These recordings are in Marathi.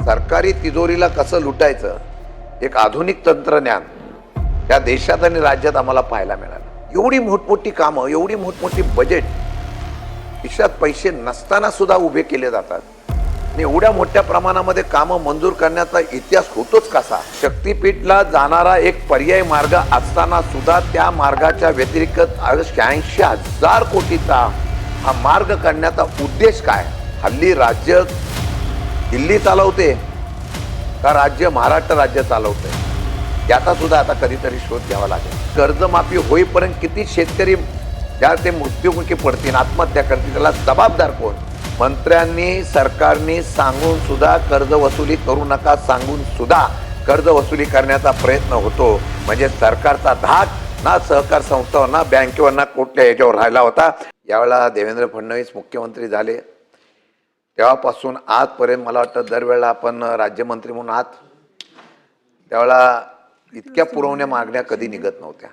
सरकारी तिजोरीला कसं लुटायचं एक आधुनिक तंत्रज्ञान या देशात आणि राज्यात आम्हाला पाहायला मिळालं. एवढी मोठमोठी कामं, एवढी मोठमोठी बजेट खिशात पैसे नसताना सुद्धा उभे केले जातात आणि एवढ्या मोठ्या प्रमाणामध्ये कामं मंजूर करण्याचा इतिहास होतोच कसा. शक्तीपीठला जाणारा एक पर्यायी मार्ग असताना सुद्धा त्या मार्गाच्या व्यतिरिक्त 86,000 कोटीचा हा मार्ग करण्याचा उद्देश काय. हल्ली राज्य दिल्ली चालवते का राज्य महाराष्ट्र राज्य चालवते याचा सुद्धा आता कधीतरी शोध घ्यावा लागेल. कर्जमाफी होईपर्यंत किती शेतकरी ज्या ते मृत्युमुखी पडतील, आत्महत्या करतील, त्याला जबाबदार कोण. मंत्र्यांनी सरकारने सांगून सुद्धा कर्ज वसुली करू नका सांगून सुद्धा कर्ज वसुली करण्याचा प्रयत्न होतो. म्हणजे सरकारचा धाक ना सहकार संस्थांवर ना बँकेवर ना कुठल्या याच्यावर राहिला होता. यावेळेला देवेंद्र फडणवीस मुख्यमंत्री झाले तेव्हापासून आजपर्यंत मला वाटतं दरवेळेला आपण राज्यमंत्री म्हणून आहात त्यावेळेला इतक्या पुरवण्या मागण्या कधी निघत नव्हत्या.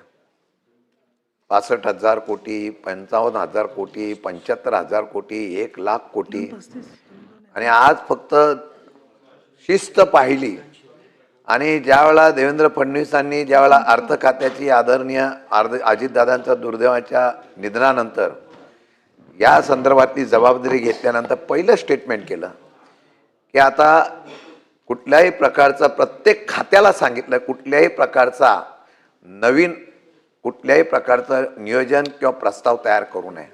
65,000 कोटी, 55,000 कोटी, 75,000 कोटी, 1,00,000 कोटी. आणि आज फक्त शिस्त पाहिली आणि ज्यावेळेला देवेंद्र फडणवीसांनी ज्यावेळेला अर्थ खात्याची आदरणीय अजितदादांच्या दुर्दैवाच्या निधनानंतर या संदर्भातली जबाबदारी घेतल्यानंतर पहिलं स्टेटमेंट केलं की आता कुठल्याही प्रकारचा प्रत्येक खात्याला सांगितलं कुठल्याही प्रकारचा नवीन कुठल्याही प्रकारचं नियोजन किंवा प्रस्ताव तयार करू नये.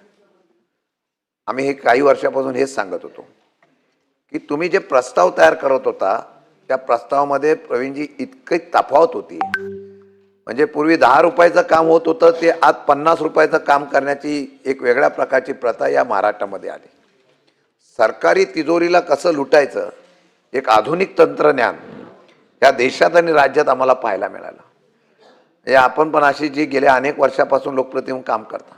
आम्ही हे काही वर्षापासून हेच सांगत होतो की तुम्ही जे प्रस्ताव तयार करत होता त्या प्रस्तावामध्ये प्रवीणजी इतकी तफावत होती. म्हणजे पूर्वी 10 रुपयाचं काम होत होतं ते आज 50 रुपयाचं काम करण्याची एक वेगळ्या प्रकारची प्रथा या महाराष्ट्रामध्ये आली. सरकारी तिजोरीला कसं लुटायचं एक आधुनिक तंत्रज्ञान या देशात आणि राज्यात आम्हाला पाहायला मिळालं. म्हणजे आपण पण अशी जी गेल्या अनेक वर्षापासून लोकप्रतिनिधी काम करता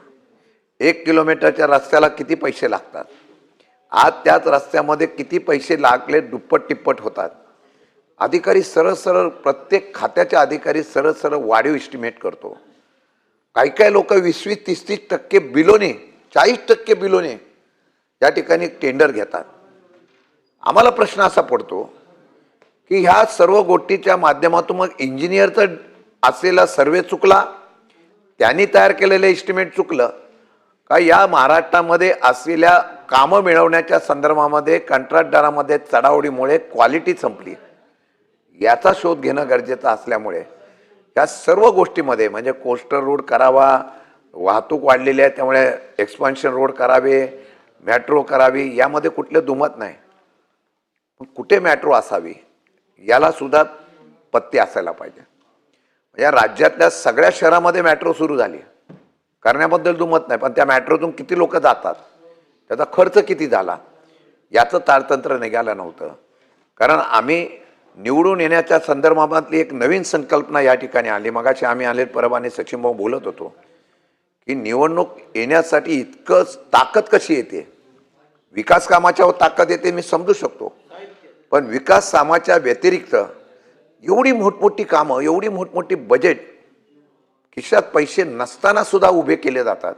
1 किलोमीटरच्या रस्त्याला किती पैसे लागतात, आज त्याच रस्त्यामध्ये किती पैसे लागले दुप्पट टिप्पट होतात. अधिकारी सरळ सरळ प्रत्येक खात्याच्या अधिकारी सरळ सरळ वाढीव इस्टिमेट करतो. काही लोक 20-30% बिलोने 40% बिलोने या ठिकाणी टेंडर घेतात. आम्हाला प्रश्न असा पडतो की ह्या सर्व गोष्टीच्या माध्यमातून मग इंजिनियरचं असलेला सर्वे चुकला, त्यांनी तयार केलेलं एस्टिमेट चुकलं का या महाराष्ट्रामध्ये असलेल्या कामं मिळवण्याच्या संदर्भामध्ये कंत्राटदारामध्ये चढाओढीमुळे क्वालिटी संपली याचा शोध घेणं गरजेचं असल्यामुळे या सर्व गोष्टीमध्ये म्हणजे कोस्टल रोड करावा, वाहतूक वाढलेली आहे त्यामुळे एक्सपान्शन रोड करावे, मेट्रो करावी, यामध्ये कुठले दुमत नाही. पण कुठे मेट्रो असावी याला सुद्धा पत्ते असायला पाहिजे. या राज्यातल्या सगळ्या शहरामध्ये मेट्रो सुरू झाली करण्याबद्दल दुमत नाही, पण त्या मेट्रोतून किती लोक जातात, त्याचा खर्च किती झाला याचं ताळतंत्र निघालं नव्हतं. कारण आम्ही निवडून येण्याच्या संदर्भातली एक नवीन संकल्पना या ठिकाणी आली. मगाशी आम्ही आले परवा आणि सचिन भाऊ बोलत होतो की निवडणूक येण्यासाठी इतकंच ताकद कशी येते. विकास कामाच्या ताकद येते मी समजू शकतो, पण विकास कामाच्या व्यतिरिक्त एवढी मोठमोठी कामं, एवढी मोठमोठी बजेट खिशात पैसे नसताना सुद्धा उभे केले जातात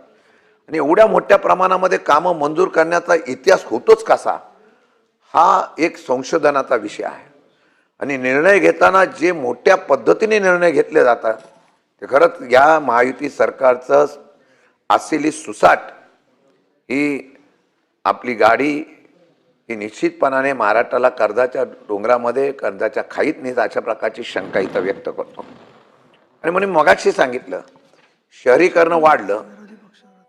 आणि एवढ्या मोठ्या प्रमाणामध्ये कामं मंजूर करण्याचा इतिहास होतोच कसा हा एक संशोधनाचा विषय आहे. आणि निर्णय घेताना जे मोठ्या पद्धतीने निर्णय घेतले जातात ते खरंच या महायुती सरकारचं असलेली सुसाट ही आपली गाडी ही निश्चितपणाने महाराष्ट्राला कर्जाच्या डोंगरामध्ये कर्जाच्या खाईत नेत अशा प्रकारची शंका इथं व्यक्त करतो. आणि म्हणून मगाशी सांगितलं शहरीकरण वाढलं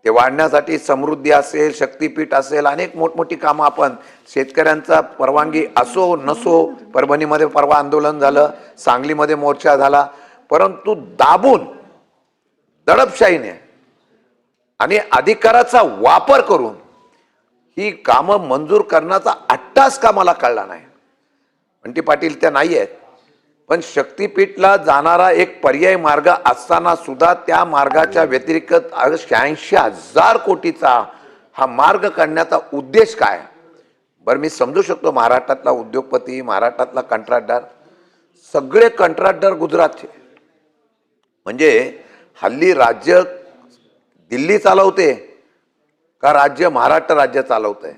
ते वाढण्यासाठी समृद्धी असेल, शक्तीपीठ असेल, अनेक मोठमोठी कामं आपण शेतकऱ्यांचा परवानगी असो नसो, परभणीमध्ये परवा आंदोलन झालं, सांगलीमध्ये मोर्चा झाला, परंतु दाबून दडपशाहीने आणि अधिकाराचा वापर करून ही कामं मंजूर करण्याचा अट्टास का मला कळला नाही. बंटी पाटील त्या नाही आहेत, पण शक्तीपीठला जाणारा एक पर्यायी मार्ग असताना सुद्धा त्या मार्गाच्या व्यतिरिक्त 86,000 कोटीचा हा मार्ग करण्याचा उद्देश काय. बरं मी समजू शकतो महाराष्ट्रातला उद्योगपती, महाराष्ट्रातला कंत्राटदार, सगळे कंत्राटदार गुजरातचे. म्हणजे हल्ली राज्य दिल्ली चालवते का राज्य महाराष्ट्र राज्य चालवतंय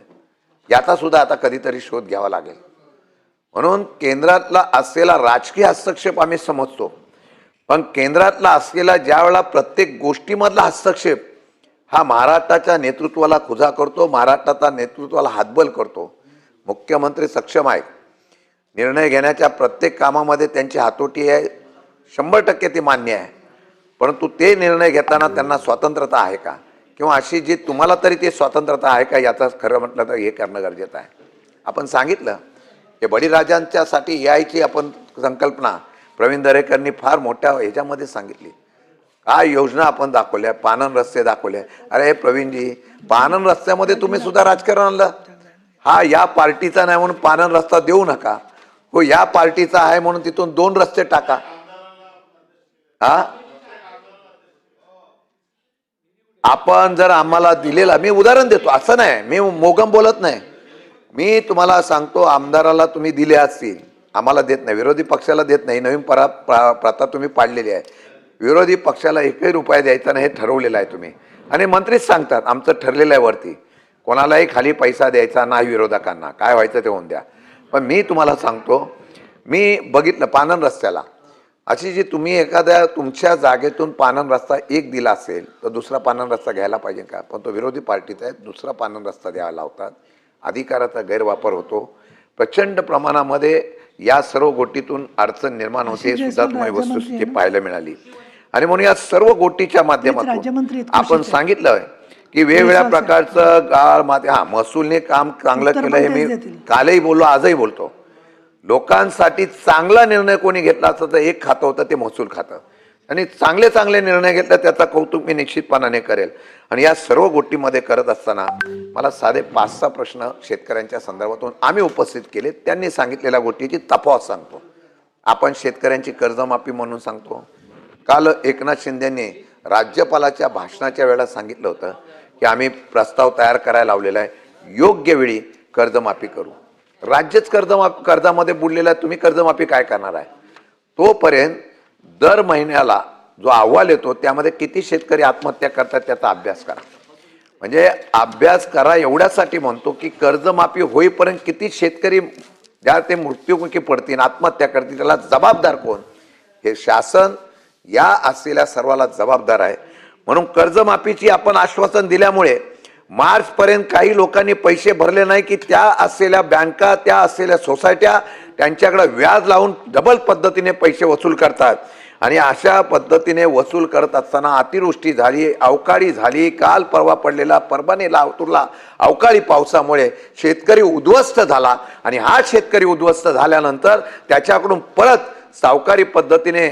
याचा सुद्धा आता कधीतरी शोध घ्यावा लागेल. म्हणून केंद्रातला असलेला राजकीय हस्तक्षेप आम्ही समजतो, पण केंद्रातला असलेला ज्यावेळेला प्रत्येक गोष्टीमधला हस्तक्षेप हा महाराष्ट्राच्या नेतृत्वाला खुजा करतो, महाराष्ट्राच्या नेतृत्वाला हातबल करतो. मुख्यमंत्री सक्षम आहेत, निर्णय घेण्याच्या प्रत्येक कामामध्ये त्यांची हातोटी आहे, 100% ती मान्य आहे. परंतु ते निर्णय घेताना त्यांना स्वतंत्रता आहे का, किंवा अशी जी तुम्हाला तरी ते स्वतंत्रता आहे का, याचा खरं म्हटलं तर हे करणं गरजेचं आहे. आपण सांगितलं की बळीराजांच्यासाठी यायची आपण संकल्पना प्रवीण दरेकरांनी फार मोठ्या ह्याच्यामध्ये सांगितली. काय योजना आपण दाखवल्या, पानन रस्ते दाखवले. अरे प्रवीणजी, पानन रस्त्यामध्ये तुम्ही सुद्धा राजकारण आणलं. हा या पार्टीचा नाही म्हणून पानन रस्ता देऊ नका, हो या पार्टीचा आहे म्हणून तिथून 2 रस्ते टाका. हा आपण जर आम्हाला दिलेला, मी उदाहरण देतो, असं नाही मी मोगम बोलत नाही, मी तुम्हाला सांगतो, आमदाराला तुम्ही दिले असतील, आम्हाला देत नाही, विरोधी पक्षाला देत नाही, नवीन प्रथा तुम्ही पाडलेली आहे. विरोधी पक्षाला 1 रुपया द्यायचा नाही हे ठरवलेलं आहे तुम्ही, आणि मंत्रीच सांगतात आमचं ठरलेलं आहे वरती, कोणालाही खाली पैसा द्यायचा नाही, विरोधकांना काय व्हायचं ते होऊन द्या. पण मी तुम्हाला सांगतो, मी बघितलं पानन रस्त्याला, अशी जी तुम्ही एखाद्या तुमच्या जागेतून पानन रस्ता एक दिला असेल तर दुसरा पानन रस्ता घ्यायला पाहिजे का? पण तो विरोधी पार्टीचा आहे, दुसरा पानन रस्ता द्यायला लावतात, अधिकाराचा गैरवापर होतो. प्रचंड प्रमाणामध्ये या सर्व गोष्टीतून अडचण निर्माण होते, सुद्धा तुम्हाला वस्तुस्थिती पाहायला मिळाली. आणि म्हणून या सर्व गोष्टीच्या माध्यमातून आपण सांगितलं की वेगवेगळ्या प्रकारचं गाळ महसूलने काम चांगलं केलं, हे मी कालही बोललो, आजही बोलतो. लोकांसाठी चांगला निर्णय कोणी घेतला असता तर एक खातं होतं, ते महसूल खातं, आणि चांगले चांगले निर्णय घेतले त्याचा कौतुक मी निश्चितपणाने करेल. आणि या सर्व गोष्टीमध्ये करत असताना मला साधे 5-6 प्रश्न शेतकऱ्यांच्या संदर्भातून आम्ही उपस्थित केले. त्यांनी सांगितलेल्या गोष्टीची तफावत सांगतो. आपण शेतकऱ्यांची कर्जमाफी म्हणून सांगतो. काल एकनाथ शिंदेने राज्यपालाच्या भाषणाच्या वेळेला सांगितलं होतं की आम्ही प्रस्ताव तयार करायला लावलेला आहे, योग्य वेळी कर्जमाफी करू. राज्यच कर्जामध्ये बुडलेला आहे, तुम्ही कर्जमाफी काय करणार आहे? तोपर्यंत दर महिन्याला जो अहवाल येतो त्यामध्ये किती शेतकरी आत्महत्या करतात त्याचा अभ्यास करा. म्हणजे अभ्यास करा एवढ्यासाठी म्हणतो की कर्जमाफी होईपर्यंत किती शेतकरी ज्या ते मृत्युमुखी पडतील, आत्महत्या करतील, त्याला जबाबदार कोण? हे शासन या असलेल्या सर्वाला जबाबदार आहे. म्हणून कर्जमाफीची आपण आश्वासन दिल्यामुळे मार्च पर्यंत काही लोकांनी पैसे भरले नाही की त्या असलेल्या बँका, त्या असलेल्या सोसायट्या त्यांच्याकडे व्याज लावून डबल पद्धतीने पैसे वसूल करतात. आणि अशा पद्धतीने वसूल करत असताना अतिवृष्टी झाली, अवकाळी झाली, काल परवा पडलेला परभणी लातूरला अवकाळी पावसामुळे शेतकरी उद्ध्वस्त झाला. आणि हा शेतकरी उद्ध्वस्त झाल्यानंतर त्याच्याकडून परत सावकारी पद्धतीने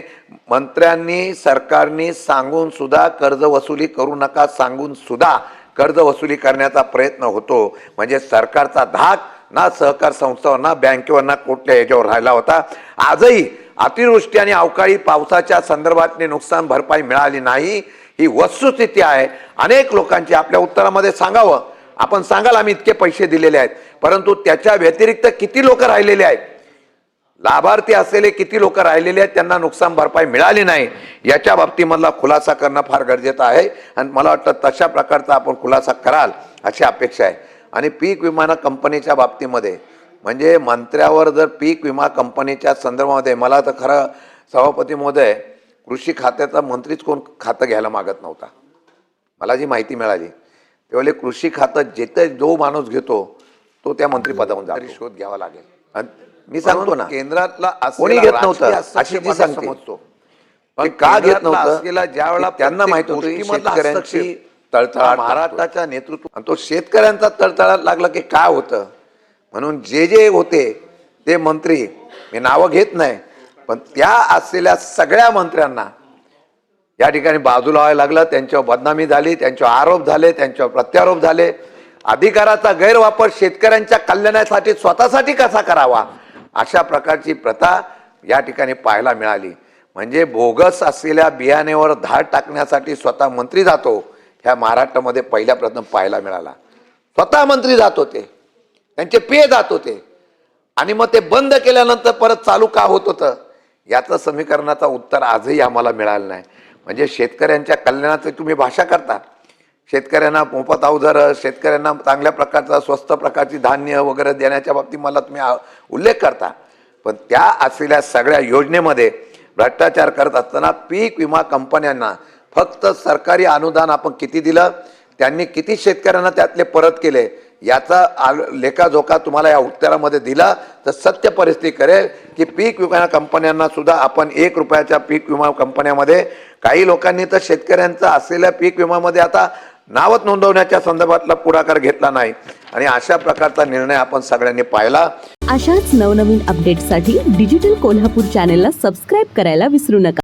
मंत्र्यांनी, सरकारने सांगून सुद्धा कर्ज वसुली करू नका सांगून सुद्धा कर्ज वसुली करण्याचा प्रयत्न होतो. म्हणजे सरकारचा धाक ना सहकार संस्थांवर, ना बँकेवर, ना कुठल्या याच्यावर राहिला होता. आजही अतिवृष्टी आणि अवकाळी पावसाच्या संदर्भातली नुकसान भरपाई मिळाली नाही, ही वस्तुस्थिती आहे. अनेक लोकांची आपल्या उत्तरामध्ये सांगावं, आपण सांगाल आम्ही इतके पैसे दिलेले आहेत, परंतु त्याच्या व्यतिरिक्त किती लोक राहिलेले आहेत, लाभार्थी असलेले किती लोक राहिलेले आहेत, त्यांना नुकसान भरपाई मिळाली नाही. याच्या बाबतीमधला खुलासा करणं फार गरजेचं आहे. आणि मला वाटतं तशा प्रकारचा आपण खुलासा कराल अशी अपेक्षा आहे. आणि पीक विमा कंपनीच्या बाबतीमध्ये म्हणजे मंत्र्यावर जर पीक विमा कंपनीच्या संदर्भामध्ये, मला तर खरं सभापती महोदय, कृषी खात्याचा मंत्रीच कोण खातं घ्यायला मागत नव्हता. मला जी माहिती मिळाली तेव्हा कृषी खातं जिथे जो माणूस घेतो तो त्या मंत्रिपदावरून जातो, शोध घ्यावा लागेल. आणि मी सांगतो ना, केंद्रातला कोणी घेत नव्हतं अशी जी समजतो, पण का घेत नव्हतं, ज्या वेळेला त्यांना माहित होतं शेतकऱ्यांची तळतळाट, महाराष्ट्राच्या नेतृत्व, आणि तो शेतकऱ्यांचा तळतळाट लागला की काय होतं. म्हणून जे होते ते मंत्री, मी नावं घेत नाही, पण त्या असलेल्या सगळ्या मंत्र्यांना या ठिकाणी बाजूला व्हायला लागलं. त्यांच्यावर बदनामी झाली, त्यांच्यावर आरोप झाले, त्यांच्यावर प्रत्यारोप झाले. अधिकाराचा गैरवापर शेतकऱ्यांच्या कल्याणासाठी स्वतःसाठी कसा करावा अशा प्रकारची प्रथा या ठिकाणी पाहायला मिळाली. म्हणजे बोगस असलेल्या बियाणेवर धाड टाकण्यासाठी स्वतः मंत्री जातो, ह्या महाराष्ट्रामध्ये पहिल्या प्रथम पाहायला मिळाला. स्वतः मंत्री जात होते, त्यांचे पे जात होते, आणि मग ते बंद केल्यानंतर परत चालू का होत होतं याचं समीकरणाचं उत्तर आजही आम्हाला मिळालं नाही. म्हणजे शेतकऱ्यांच्या कल्याणाची तुम्ही भाषा करता, शेतकऱ्यांना मोफत अवजारं, शेतकऱ्यांना चांगल्या प्रकारचा स्वस्त प्रकारची धान्य वगैरे देण्याच्या बाबतीत मला तुम्ही उल्लेख करता, पण त्या असलेल्या सगळ्या योजनेमध्ये भ्रष्टाचार करत असताना पीक विमा कंपन्यांना फक्त सरकारी अनुदान आपण किती दिलं, त्यांनी किती शेतकऱ्यांना त्यातले परत केले याचा लेखाजोखा तुम्हाला या उत्तरामध्ये दिला तर सत्य परिस्थिती करेल की पीक विमा कंपन्यांना सुद्धा आपण 1 रुपयाच्या पीक विमा कंपन्यामध्ये काही लोकांनी तर शेतकऱ्यांचा असलेल्या पीक विमामध्ये आता नावच नोंदवण्याच्या संदर्भातला पुढाकार घेतला नाही आणि अशा प्रकारचा निर्णय आपण सगळ्यांनी पाहिला. अशाच नवनवीन अपडेट्ससाठी डिजिटल कोल्हापूर चॅनेलला सबस्क्राईब करायला विसरू नका.